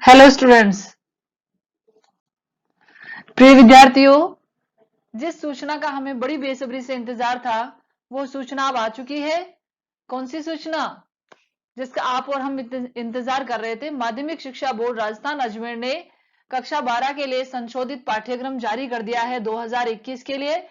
Hello students. प्रिय विद्यार्थियों, जिस सूचना का हमें बड़ी बेसब्री से इंतजार था वो सूचना अब आ चुकी है। कौन सी सूचना जिसका आप और हम इंतजार कर रहे थे? माध्यमिक शिक्षा बोर्ड राजस्थान अजमेर ने कक्षा 12 के लिए संशोधित पाठ्यक्रम जारी कर दिया है 2021 के लिए।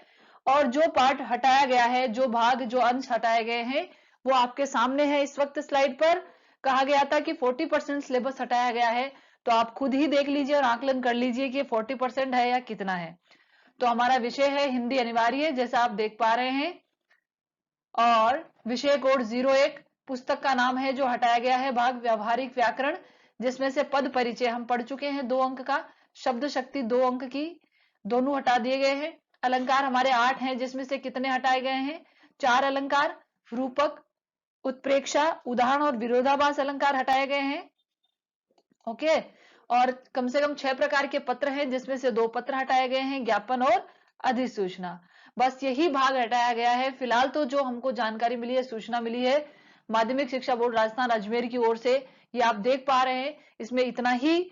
और जो पाठ हटाया गया है, जो भाग, जो अंश हटाए गए हैं वो आपके सामने है इस वक्त स्लाइड पर। कहा गया था कि 40% सिलेबस हटाया गया है, तो आप खुद ही देख लीजिए और आकलन कर लीजिए कि 40% है या कितना है। तो हमारा विषय है हिंदी अनिवार्य, जैसा आप देख पा रहे हैं, और विषय कोड 01। पुस्तक का नाम है जो हटाया गया है भाग व्यवहारिक व्याकरण, जिसमें से पद परिचय हम पढ़ चुके हैं 2 अंक का, शब्द शक्ति 2 अंक की, दोनों हटा दिए गए हैं। अलंकार हमारे 8 हैं, जिसमें से कितने हटाए गए हैं? 4 अलंकार। रूपक, उत्प्रेक्षा, उदाहरण और विरोधाभास अलंकार हटाए गए हैं। ओके। और कम से कम 6 प्रकार के पत्र हैं, जिसमें से 2 पत्र हटाए गए हैं, ज्ञापन और अधिसूचना। बस यही भाग हटाया गया है फिलहाल। तो जो हमको जानकारी मिली है, सूचना मिली है माध्यमिक शिक्षा बोर्ड राजस्थान अजमेर की ओर से, ये आप देख पा रहे हैं, इसमें इतना ही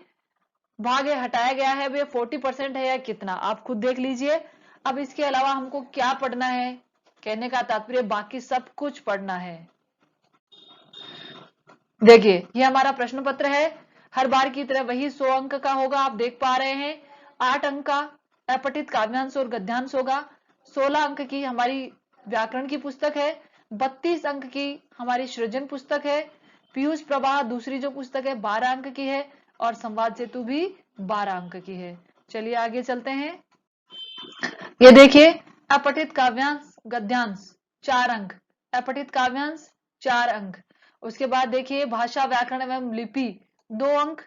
भाग है हटाया गया है। अब ये 40% है या कितना, आप खुद देख लीजिए। अब इसके अलावा हमको क्या पढ़ना है? कहने का तात्पर्य बाकी सब कुछ पढ़ना है। देखिए, ये हमारा प्रश्न पत्र है, हर बार की तरह वही 100 अंक का होगा, आप देख पा रहे हैं। 8 अंक का अपठित काव्यांश और गद्यांश होगा। 16 अंक की हमारी व्याकरण की पुस्तक है। 32 अंक की हमारी सृजन पुस्तक है। पीयूष प्रवाह दूसरी जो पुस्तक है 12 अंक की है, और संवाद सेतु भी 12 अंक की है। चलिए आगे चलते हैं। ये देखिए, अपठित काव्यांश गद्यांश 4 अंक, अपठित काव्यांश 4 अंक। उसके बाद देखिए भाषा व्याकरण एवं लिपि 2 अंक,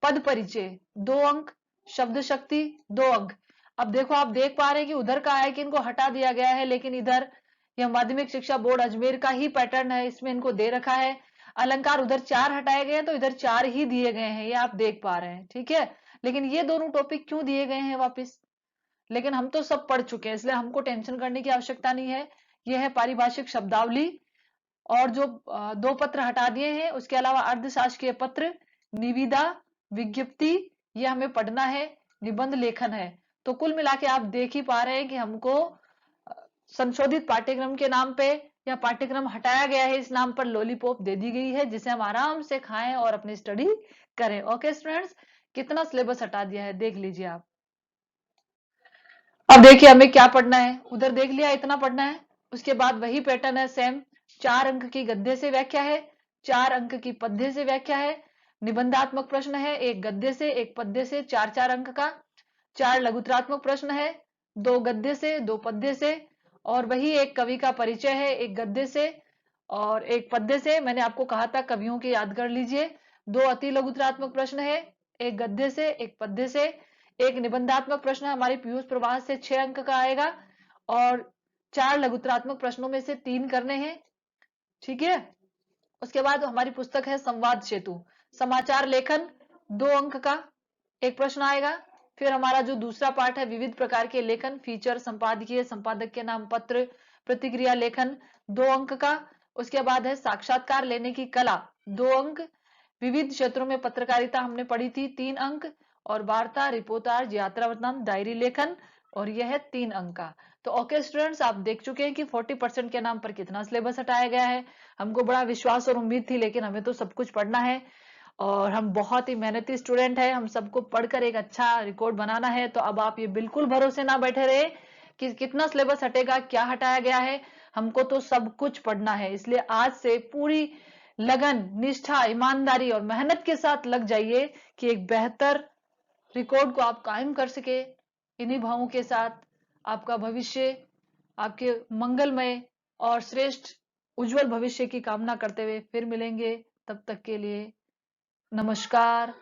पद परिचय 2 अंक, शब्द शक्ति 2 अंक। अब देखो, आप देख पा रहे हैं कि उधर का है कि इनको हटा दिया गया है, लेकिन इधर यह माध्यमिक शिक्षा बोर्ड अजमेर का ही पैटर्न है, इसमें इनको दे रखा है। अलंकार उधर 4 हटाए गए हैं, तो इधर 4 ही दिए गए हैं, ये आप देख पा रहे हैं, ठीक है। लेकिन ये दोनों टॉपिक क्यों दिए गए हैं वापिस? लेकिन हम तो सब पढ़ चुके हैं, इसलिए हमको टेंशन करने की आवश्यकता नहीं है। यह है पारिभाषिक शब्दावली, और जो 2 पत्र हटा दिए हैं, उसके अलावा अर्धशासकीय पत्र, निविदा, विज्ञप्ति, ये हमें पढ़ना है। निबंध लेखन है। तो कुल मिला के आप देख ही पा रहे हैं कि हमको संशोधित पाठ्यक्रम के नाम पे, या पाठ्यक्रम हटाया गया है इस नाम पर लॉलीपॉप दे दी गई है, जिसे हम आराम से खाएं और अपनी स्टडी करें। ओके स्टूडेंट्स, कितना सिलेबस हटा दिया है देख लीजिए आप। अब देखिए हमें क्या पढ़ना है, उधर देख लिया इतना पढ़ना है। उसके बाद वही पैटर्न है सेम। 4 अंक की गद्य से व्याख्या है, 4 अंक की पद्य से व्याख्या है। निबंधात्मक प्रश्न है, एक गद्य से एक पद्य से, 4-4 अंक का। 4 लघुत्रात्मक प्रश्न है, 2 गद्य से 2 पद्य से। और वही एक कवि का परिचय है, एक गद्य से और एक पद्य से। मैंने आपको कहा था कवियों के याद कर लीजिए। 2 अति लघुत्रात्मक प्रश्न है, एक गद्य से एक पद्य से। एक निबंधात्मक प्रश्न हमारी पीयूष प्रवाह से 6 अंक का आएगा, और 4 लघुत्रात्मक प्रश्नों में से 3 करने हैं, ठीक है। उसके बाद हमारी पुस्तक है संवाद सेतु, समाचार लेखन 2 अंक का एक प्रश्न आएगा। फिर हमारा जो दूसरा पार्ट है विविध प्रकार के लेखन, फीचर, संपादकीय, संपादक के नाम, पत्र, प्रतिक्रिया लेखन 2 अंक का। उसके बाद है साक्षात्कार लेने की कला 2 अंक। विविध क्षेत्रों में पत्रकारिता हमने पढ़ी थी 3 अंक। और वार्ता, रिपोर्टाज, यात्रा वृत्तांत, डायरी लेखन, और यह है 3 अंक का। तो ओके स्टूडेंट्स, आप देख चुके हैं कि 40% के नाम पर कितना सिलेबस हटाया गया है। हमको बड़ा विश्वास और उम्मीद थी, लेकिन हमें तो सब कुछ पढ़ना है, और हम बहुत ही मेहनती स्टूडेंट हैं, हम सबको पढ़कर एक अच्छा रिकॉर्ड बनाना है। तो अब आप ये बिल्कुल भरोसे ना बैठे रहे कि कितना सिलेबस हटेगा, क्या हटाया गया है। हमको तो सब कुछ पढ़ना है, इसलिए आज से पूरी लगन, निष्ठा, ईमानदारी और मेहनत के साथ लग जाइए कि एक बेहतर रिकॉर्ड को आप कायम कर सके। इन्हीं भावों के साथ आपका भविष्य, आपके मंगलमय और श्रेष्ठ उज्जवल भविष्य की कामना करते हुए फिर मिलेंगे। तब तक के लिए नमस्कार।